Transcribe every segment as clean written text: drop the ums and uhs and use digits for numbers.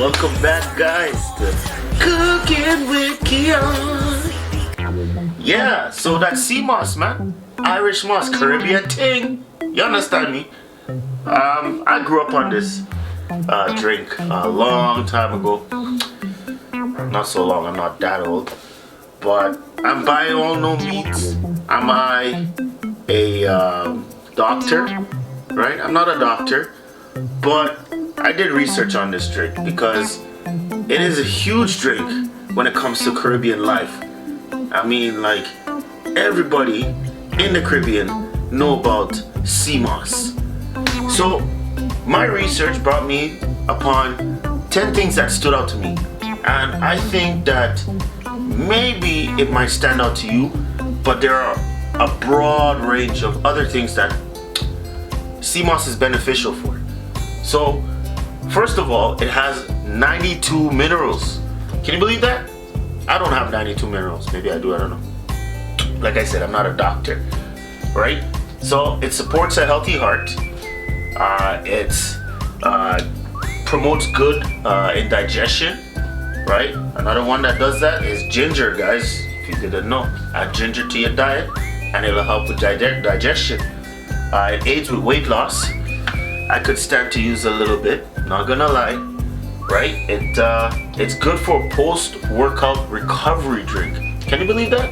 Welcome back, guys, to Cooking with Keon. Yeah, so that's sea moss, man. Irish moss, Caribbean thing. You understand me? I grew up on this drink a long time ago. Not so long, I'm not that old. But I'm by all no means am I a doctor, right? I'm not a doctor, but I did research on this drink because it is a huge drink when it comes to Caribbean life. I mean, like, everybody in the Caribbean know about sea moss. So my research brought me upon 10 things that stood out to me, and I think that maybe it might stand out to you, but there are a broad range of other things that sea moss is beneficial for. So first of all, it has 92 minerals. Can you believe that? I don't have 92 minerals. Maybe I do, I don't know. Like I said, I'm not a doctor, right? So it supports a healthy heart. It promotes good indigestion, right? Another one that does that is ginger, guys. If you didn't know, add ginger to your diet and it'll help with digestion. It aids with weight loss. I could stand to use a little bit, not gonna lie, right? It's good for post-workout recovery drink. Can you believe that?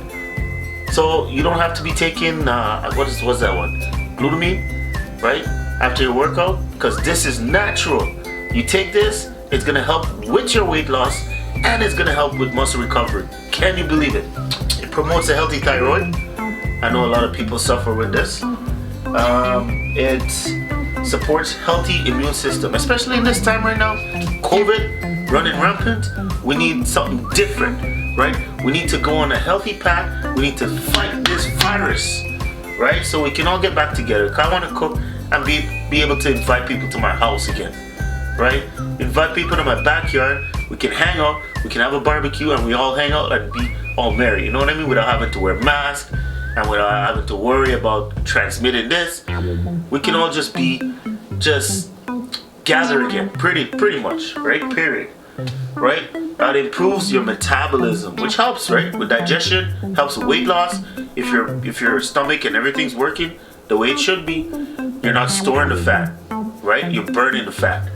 So you don't have to be taking what's that one? Glutamine, right? After your workout, because this is natural. You take this, it's gonna help with your weight loss and it's gonna help with muscle recovery. Can you believe it? It promotes a healthy thyroid. I know a lot of people suffer with this. It supports healthy immune system, especially in this time right now. COVID running rampant. We need something different, right? We need to go on a healthy path. We need to fight this virus, right? So we can all get back together. I want to cook and be able to invite people to my house again, right? Invite people to my backyard. We can hang out. We can have a barbecue and we all hang out and be all merry. You know what I mean? Without having to wear masks and without having to worry about transmitting this. We can all just gather again, pretty much, right? Period, right? It improves your metabolism, which helps, right, with digestion, helps with weight loss. If your stomach and everything's working the way it should be, you're not storing the fat, right? You're burning the fat.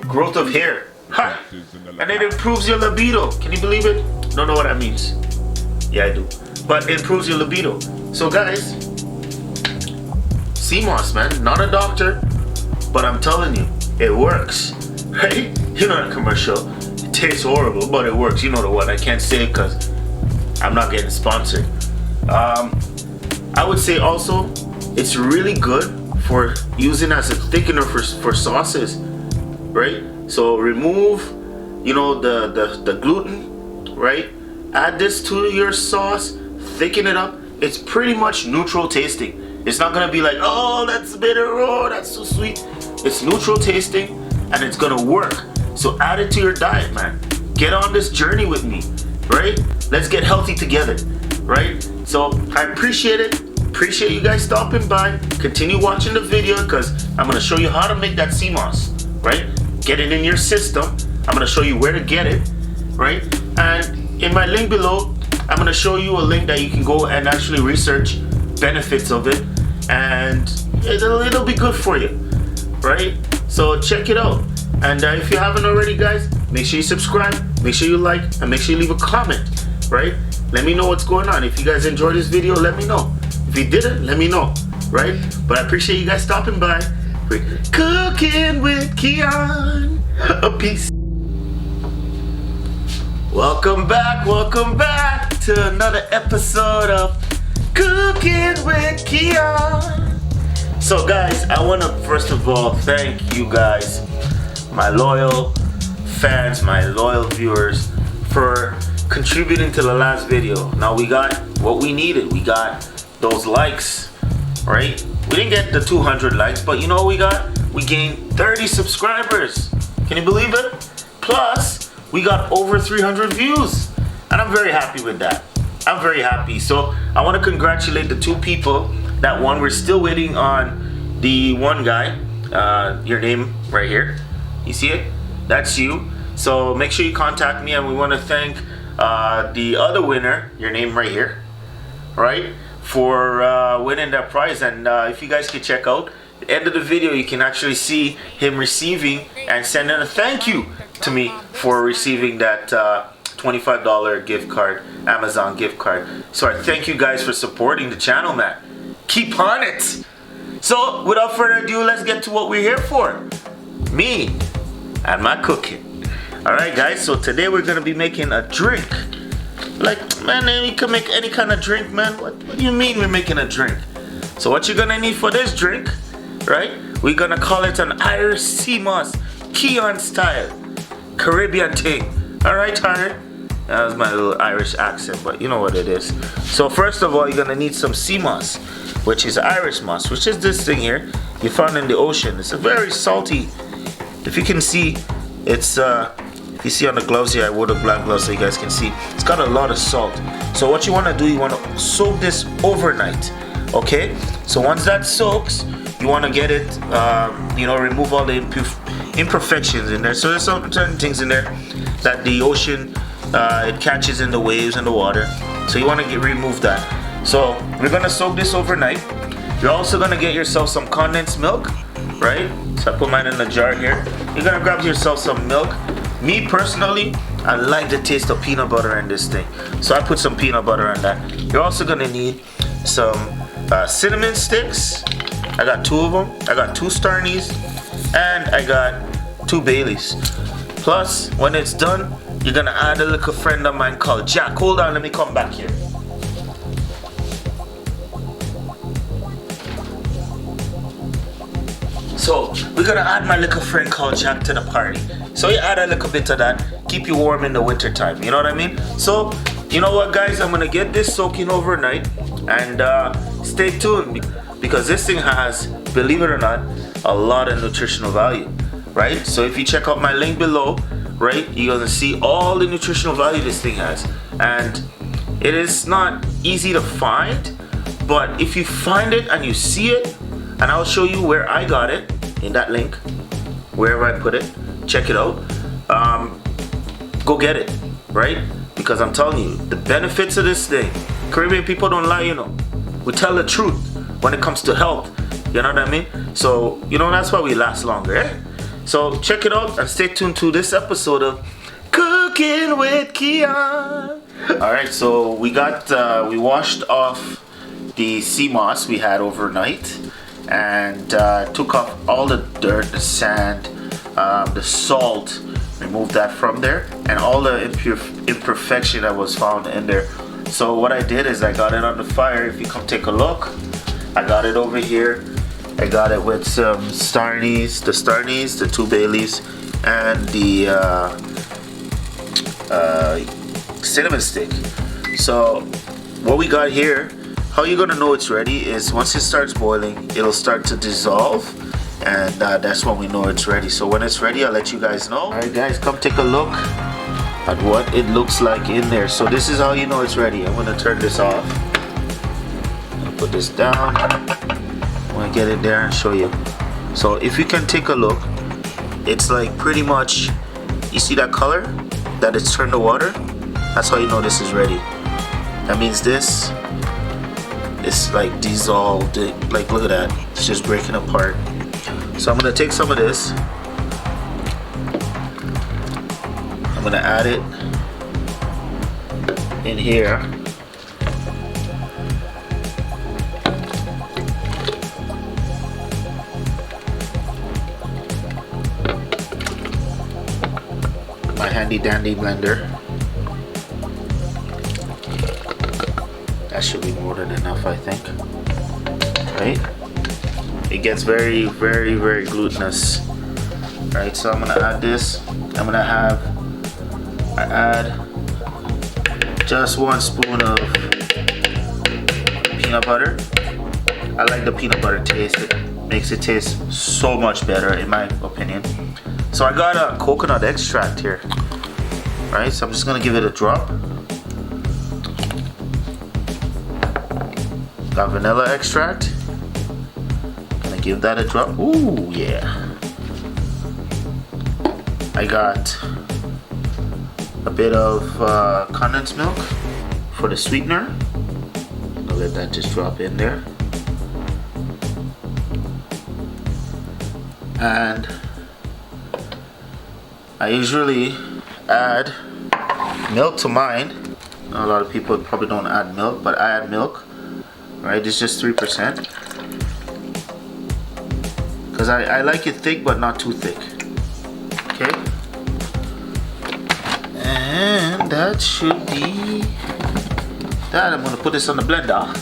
Growth of hair, and it improves your libido. Can you believe it? Don't know what that means. Yeah, I do. But it improves your libido. So guys, sea moss, man, not a doctor, but I'm telling you, it works, right? You know that commercial, it tastes horrible, but it works. You know the one, I can't say it because I'm not getting sponsored. I would say also, it's really good for using as a thickener for sauces, right? So remove, you know, the gluten, right? Add this to your sauce, thicken it up. It's pretty much neutral tasting. It's not gonna be like, oh, that's bitter, oh, that's so sweet. It's neutral tasting and it's gonna work. So add it to your diet, man. Get on this journey with me, right? Let's get healthy together, right? So I appreciate it. Appreciate you guys stopping by. Continue watching the video because I'm gonna show you how to make that sea moss, right? Get it in your system. I'm gonna show you where to get it, right? And in my link below, I'm gonna show you a link that you can go and actually research benefits of it, and it'll be good for you, right? So check it out. And if you haven't already, guys, make sure you subscribe, make sure you like, and make sure you leave a comment, right? Let me know what's going on. If you guys enjoyed this video, let me know. If you didn't, let me know, right? But I appreciate you guys stopping by. Cooking with Keon. Peace. Welcome back to another episode of Cooking with Keon. So guys, I want to first of all thank you guys, my loyal fans, my loyal viewers, for contributing to the last video. Now we got what we needed. We got those likes, right? We didn't get the 200 likes, but you know what we got? We gained 30 subscribers. Can you believe it? Plus, we got over 300 views. And I'm very happy with that. I'm very happy. So I want to congratulate the two people that won. We're still waiting on the one guy, your name right here. You see it? that's you. So make sure you contact me, and we want to thank the other winner, your name right here, right, for winning that prize. And if you guys can check out the end of the video, you can actually see him receiving and sending a thank you to me for receiving that $25 gift card, Amazon gift card. So I thank you guys for supporting the channel, man. Keep on it. So without further ado, let's get to what we're here for. Me and my cooking. Alright guys, so today we're gonna be making a drink. Like, man, you can make any kind of drink, man. What do you mean we're making a drink? So what you're gonna need for this drink, right? We're gonna call it an Irish sea moss, Keon style, Caribbean thing. Alright, Tyler? That was my little Irish accent, but you know what it is. So first of all, you're gonna need some sea moss, which is Irish moss, which is this thing here you found in the ocean. It's a very salty. If you can see, it's if you see on the gloves here, I wore the black gloves so you guys can see. It's got a lot of salt. So what you want to do, you want to soak this overnight. Okay. So once that soaks, you want to get it, you know, remove all the imperfections in there. So there's some certain things in there that the ocean it catches in the waves and the water. So you want to remove that. So we're gonna soak this overnight. You're also gonna get yourself some condensed milk, right? So I put mine in the jar here. You're gonna grab yourself some milk. Me personally, I like the taste of peanut butter in this thing, so I put some peanut butter on that. You're also gonna need some cinnamon sticks. I got 2 of them. I got 2 star anise, and I got 2 Baileys. Plus, when it's done, you're gonna add a little friend of mine called Jack. Hold on, let me come back here. So we're gonna add my little friend called Jack to the party. So you add a little bit of that, keep you warm in the winter time, you know what I mean? So you know what guys, I'm gonna get this soaking overnight, and stay tuned, because this thing has, believe it or not, a lot of nutritional value, right? So if you check out my link below, right, you're gonna see all the nutritional value this thing has. And it is not easy to find, but if you find it and you see it, and I'll show you where I got it in that link, wherever I put it, check it out. Go get it, right? Because I'm telling you, the benefits of this thing, Caribbean people don't lie, you know. We tell the truth when it comes to health, you know what I mean? So, you know, that's why we last longer, eh? So check it out and stay tuned to this episode of Cooking with Keon. Alright, so we washed off the sea moss we had overnight, and took off all the dirt, the sand, the salt, removed that from there, and all the imperfection that was found in there. So what I did is I got it on the fire. If you come take a look, I got it over here. I got it with some star anise, the 2 Baileys, and the cinnamon stick. So what we got here, how you're gonna know it's ready is once it starts boiling, it'll start to dissolve, and that's when we know it's ready. So when it's ready, I'll let you guys know. Alright guys, come take a look at what it looks like in there. So this is how you know it's ready. I'm gonna turn this off. I'll put this down. I'm gonna get it there and show you. So if you can take a look, it's like pretty much, you see that color that it's turned to water? That's how you know this is ready. That means this is like dissolved. Like look at that, it's just breaking apart. So I'm gonna take some of this, I'm gonna add it in here. My handy dandy blender. That should be more than enough, I think. Right? It gets very, very, very glutinous. Right, so I'm gonna add this. I add just 1 spoon of peanut butter. I like the peanut butter taste. It makes it taste so much better in my opinion. So I got a coconut extract here. Right, so I'm just gonna give it a drop. Got vanilla extract. Gonna give that a drop. Ooh, yeah. I got a bit of condensed milk for the sweetener. I'll let that just drop in there. And I usually add milk to mine. A lot of people probably don't add milk, but I add milk. Right, it's just 3%. Because I like it thick, but not too thick. Okay. And that should be that. I'm going to put this on the blender.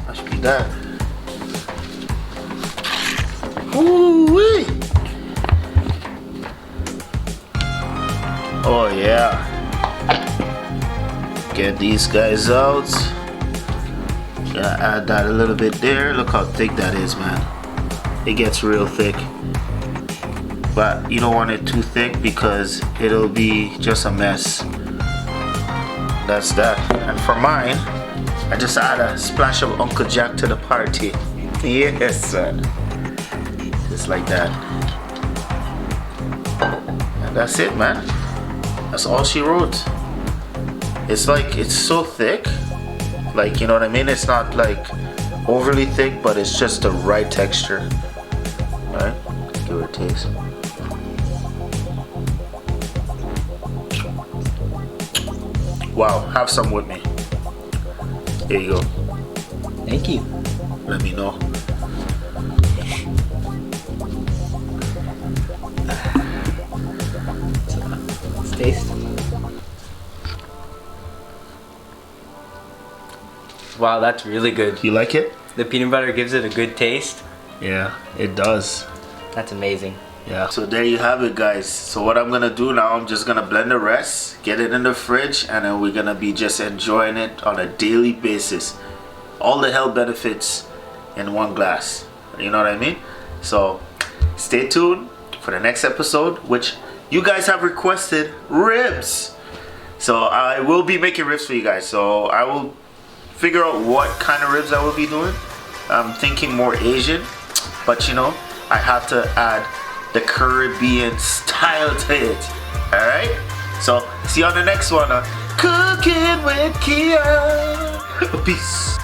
That should be that. Ooh-wee. Oh yeah. Get these guys out. Gotta add that a little bit there. Look how thick that is, man. It gets real thick. But you don't want it too thick because it'll be just a mess. That's that. And for mine, I just add a splash of Uncle Jack to the party. Yes, son. Just like that. And that's it, man. That's all she wrote. It's like, it's so thick. Like, you know what I mean? It's not like overly thick, but it's just the right texture. Alright, give it a taste. Wow, have some with me. Here you go. Thank you. Let me know. Let's taste. Wow, that's really good. You like it? The peanut butter gives it a good taste. Yeah, it does. That's amazing. Yeah. So there you have it, guys. So what I'm gonna do now, I'm just gonna blend the rest, get it in the fridge, and then we're gonna be just enjoying it on a daily basis. All the health benefits in one glass. You know what I mean? So stay tuned for the next episode, which you guys have requested ribs. So I will be making ribs for you guys. So I will figure out what kind of ribs I will be doing. I'm thinking more Asian, but you know, I have to add the Caribbean style to it. Alright? So see you on the next one. Cooking with Kia. Peace.